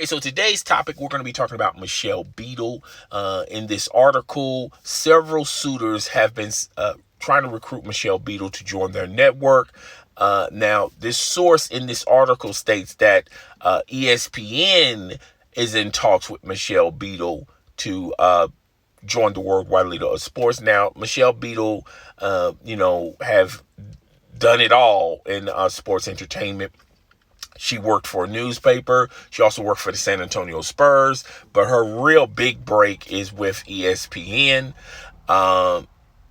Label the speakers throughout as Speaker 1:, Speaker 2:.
Speaker 1: Okay, so today's topic, we're going to be talking about Michelle Beadle. In this article, several suitors have been trying to recruit Michelle Beadle to join their network. Now, this source in this article states that ESPN is in talks with Michelle Beadle to join the worldwide leader of sports. Now, Michelle Beadle, have done it all in sports entertainment. She worked for a newspaper. She also worked for the San Antonio Spurs. But her real big break is with ESPN.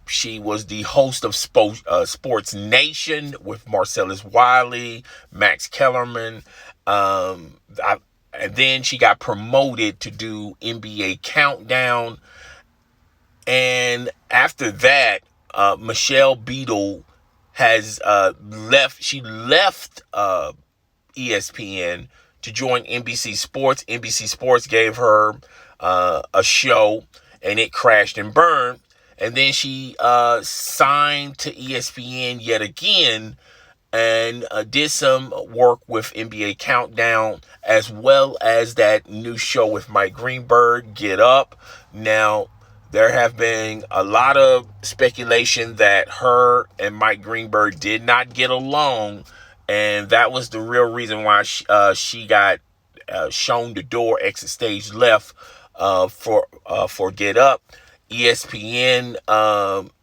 Speaker 1: She was the host of Sports Nation with Marcellus Wiley, Max Kellerman. And then she got promoted to do NBA Countdown. And after that, Michelle Beadle has left. She left ESPN to join NBC Sports. NBC Sports gave her a show, and it crashed and burned. And then she signed to ESPN yet again and did some work with NBA Countdown, as well as that new show with Mike Greenberg, Get Up. Now, there have been a lot of speculation that her and Mike Greenberg did not get along, and that was the real reason why she got shown the door, exit stage left for Get Up. ESPN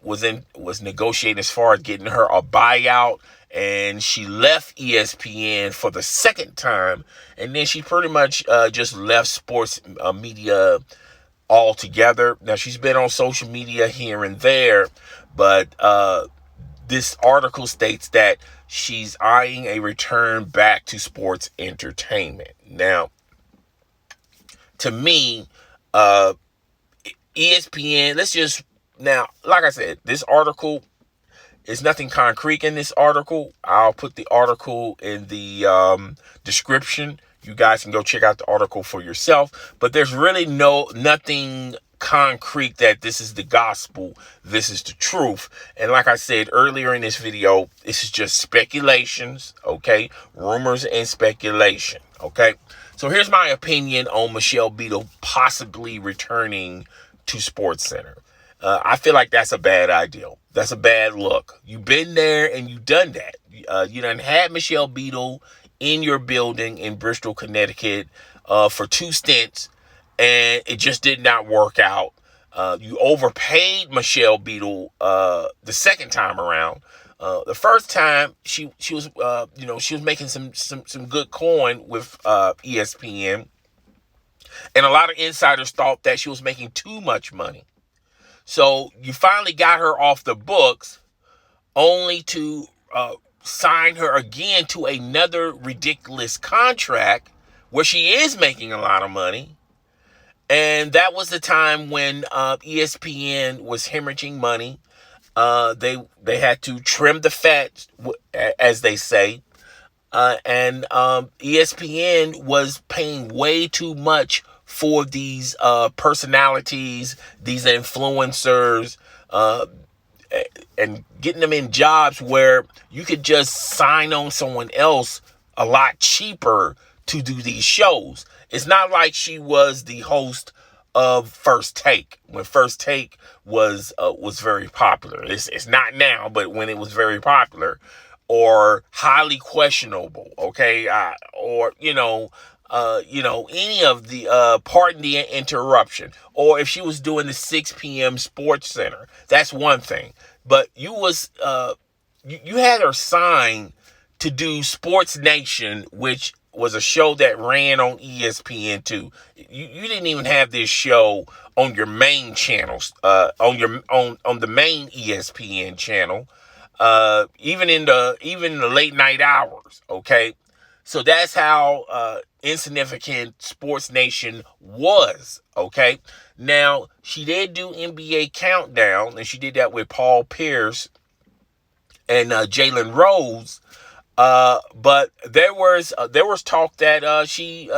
Speaker 1: was negotiating as far as getting her a buyout, and she left ESPN for the second time, and then she pretty much just left sports media altogether. Now, she's been on social media here and there, but this article states that she's eyeing a return back to sports entertainment. Now, to me, ESPN, like I said, this article is nothing concrete in this article. I'll put the article in the description. You guys can go check out the article for yourself. But there's really nothing concrete that this is the gospel, this is the truth. And like I said earlier in this video, this is just speculations, okay? Rumors and speculation, okay? So here's my opinion on Michelle Beadle possibly returning to SportsCenter. I feel like that's a bad idea. That's a bad look. You've been there and you've done that. You done had Michelle Beadle in your building in Bristol, Connecticut for 2 stints, and it just did not work out. You overpaid Michelle Beadle the second time around. The first time she was she was making some good coin with ESPN, and a lot of insiders thought that she was making too much money. So you finally got her off the books, only to sign her again to another ridiculous contract where she is making a lot of money. And that was the time when ESPN was hemorrhaging money. They had to trim the fat, as they say. And ESPN was paying way too much for these personalities, these influencers, and getting them in jobs where you could just sign on someone else a lot cheaper to do these shows. It's not like she was the host of First Take when First Take was very popular. It's not now, but when it was very popular, or Highly Questionable, okay, or any of the Pardon the Interruption, or if she was doing the 6 p.m. Sports Center, that's one thing. But you had her signed to do Sports Nation, which was a show that ran on ESPN too. You didn't even have this show on your main channels, on the main ESPN channel, even in the late night hours. Okay, so that's how insignificant Sports Nation was. Okay, now she did do NBA Countdown, and she did that with Paul Pierce and Jalen Rose. But there was talk that she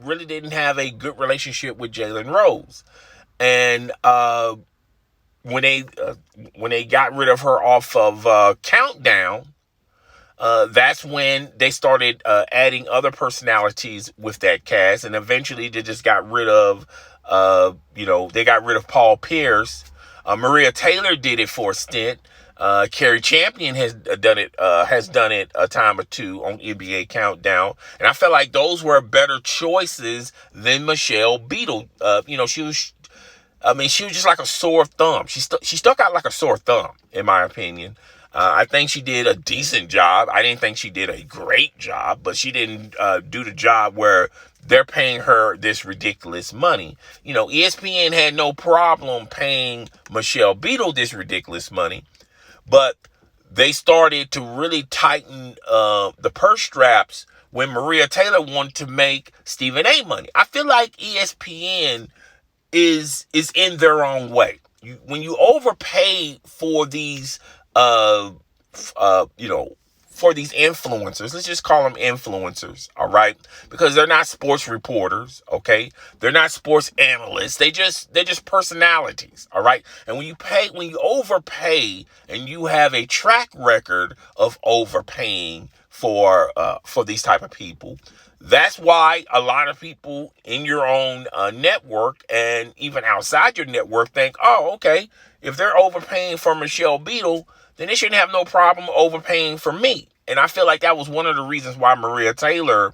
Speaker 1: really didn't have a good relationship with Jalen Rose, and when they got rid of her off of Countdown, that's when they started adding other personalities with that cast, and eventually they just got rid of, they got rid of Paul Pierce. Maria Taylor did it for a stint. Carrie Champion has done it a time or two on NBA Countdown, and I felt like those were better choices than Michelle Beadle. She was just like a sore thumb. She stuck out like a sore thumb, in my opinion. I think she did a decent job. I didn't think she did a great job, but she didn't do the job where they're paying her this ridiculous money. ESPN had no problem paying Michelle Beadle this ridiculous money, but they started to really tighten the purse straps when Maria Taylor wanted to make Stephen A money. I feel like ESPN is in their own way. When you overpay for these for these influencers, let's just call them influencers, all right? Because they're not sports reporters, okay? They're not sports analysts. They're just personalities, all right? And when you overpay and you have a track record of overpaying for these type of people, that's why a lot of people in your own network and even outside your network think, oh, okay, if they're overpaying for Michelle Beadle, then they shouldn't have no problem overpaying for me. And I feel like that was one of the reasons why Maria Taylor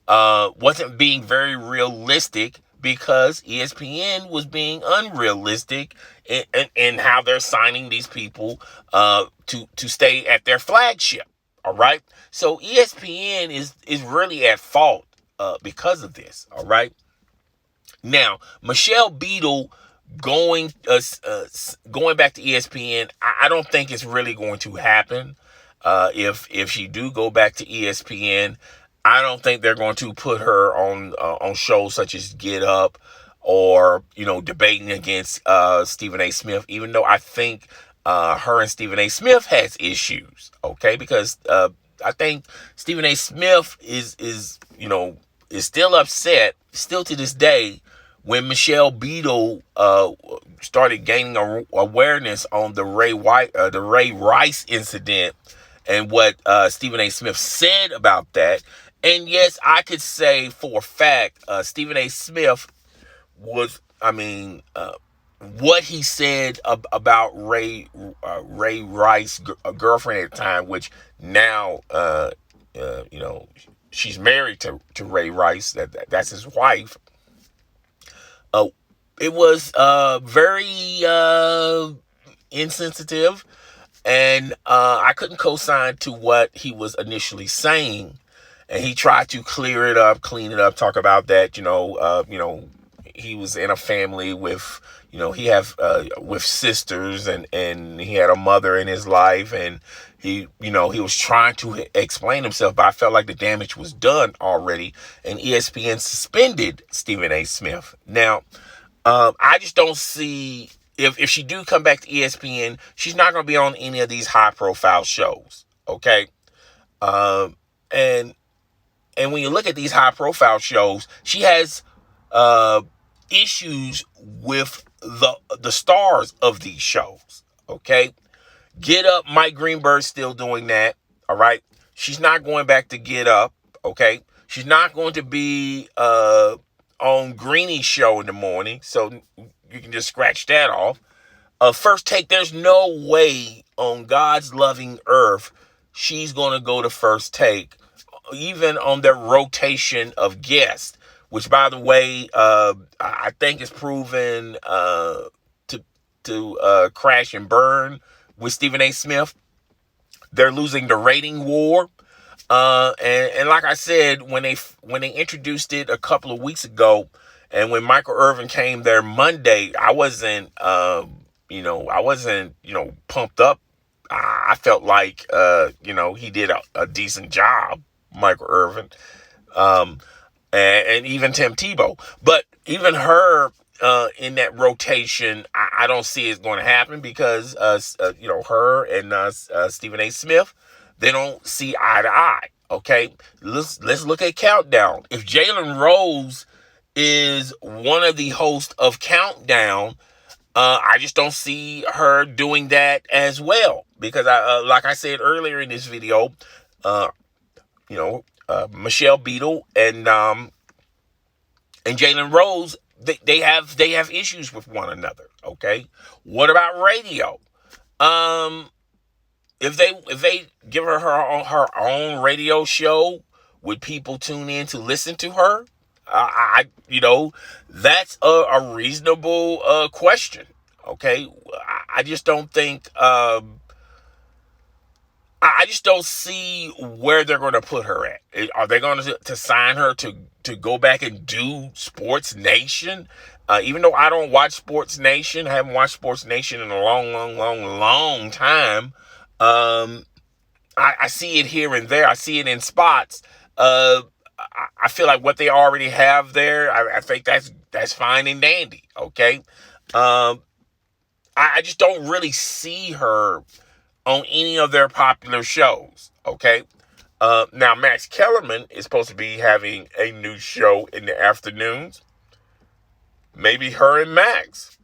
Speaker 1: wasn't being very realistic, because ESPN was being unrealistic in how they're signing these people to stay at their flagship. All right. So ESPN is really at fault because of this. All right. Now, Michelle Beadle going back to ESPN, I don't think it's really going to happen. If she do go back to ESPN, I don't think they're going to put her on shows such as Get Up or debating against Stephen A. Smith. Even though I think her and Stephen A. Smith has issues, okay? Because I think Stephen A. Smith is still upset, still to this day, when Michelle Beadle started gaining awareness on the Ray Rice incident and what Stephen A. Smith said about that. And yes, I could say for a fact Stephen A. Smith was, what he said about Ray Rice's girlfriend at the time, which now she's married to Ray Rice. That's his wife. It was very insensitive, and I couldn't co-sign to what he was initially saying. And he tried to clear it up, clean it up, talk about that. He was in a family with, he have with sisters, and he had a mother in his life, and he was trying to explain himself, but I felt like the damage was done already, and ESPN suspended Stephen A. Smith. Now, I just don't see, if she do come back to ESPN, she's not going to be on any of these high profile shows. Okay. And when you look at these high profile shows, she has, issues with the stars of these shows. Okay. Get Up, Mike Greenberg's still doing that. All right. She's not going back to Get Up. Okay. She's not going to be, on Greenie's show in the morning, so you can just scratch that off. First Take, there's no way on God's loving earth she's going to go to First Take, even on their rotation of guests, which, by the way, I think is proven to crash and burn with Stephen A. Smith. They're losing the rating war. And like I said, when they introduced it a couple of weeks ago, and when Michael Irvin came there Monday, I wasn't pumped up. I felt like, he did a decent job, Michael Irvin, and even Tim Tebow. But even her in that rotation, I don't see it going to happen because, her and Stephen A. Smith, they don't see eye to eye. Okay, let's look at Countdown. If Jalen Rose is one of the hosts of Countdown, I just don't see her doing that as well, because like I said earlier in this video, Michelle Beadle and Jalen Rose, they have issues with one another. Okay, what about radio? Um, if they give her own radio show, would people tune in to listen to her? That's a reasonable question. Okay, I just don't think. I just don't see where they're going to put her at. Are they going to sign her to go back and do Sports Nation? Even though I don't watch Sports Nation, I haven't watched Sports Nation in a long, long, long, long time. I see it here and there. I see it in spots. I feel like what they already have there, I think that's fine and dandy. Okay. I just don't really see her on any of their popular shows. Okay. Now Max Kellerman is supposed to be having a new show in the afternoons. Maybe her and Max.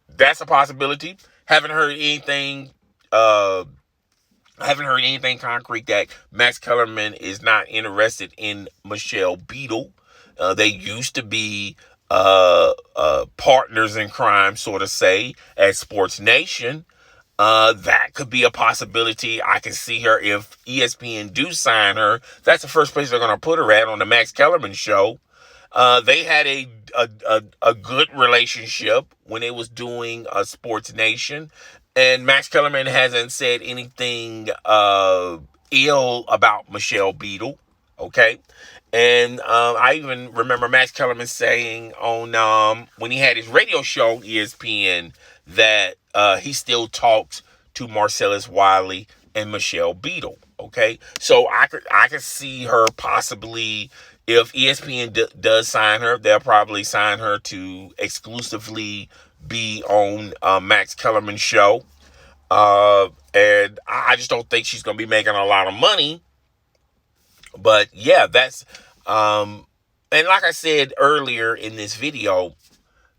Speaker 1: That's a possibility. Haven't heard anything. I haven't heard anything concrete that Max Kellerman is not interested in Michelle Beadle. They used to be partners in crime, sort of say, at Sports Nation. That could be a possibility. I can see her if ESPN do sign her. That's the first place they're going to put her at, on the Max Kellerman show. They had a good relationship when they was doing Sports Nation, and Max Kellerman hasn't said anything ill about Michelle Beadle. Okay. And I even remember Max Kellerman saying on when he had his radio show on ESPN that he still talks to Marcellus Wiley and Michelle Beadle. Okay, so I could see her possibly, if ESPN does sign her, they'll probably sign her to exclusively be on Max Kellerman's show. And I just don't think she's going to be making a lot of money. But yeah, that's and like I said earlier in this video,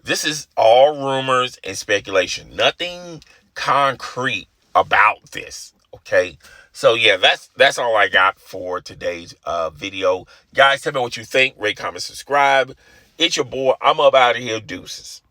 Speaker 1: this is all rumors and speculation. Nothing concrete about this. Okay. So yeah, that's all I got for today's video. Guys, tell me what you think. Rate, comment, subscribe. It's your boy. I'm up out of here. Deuces.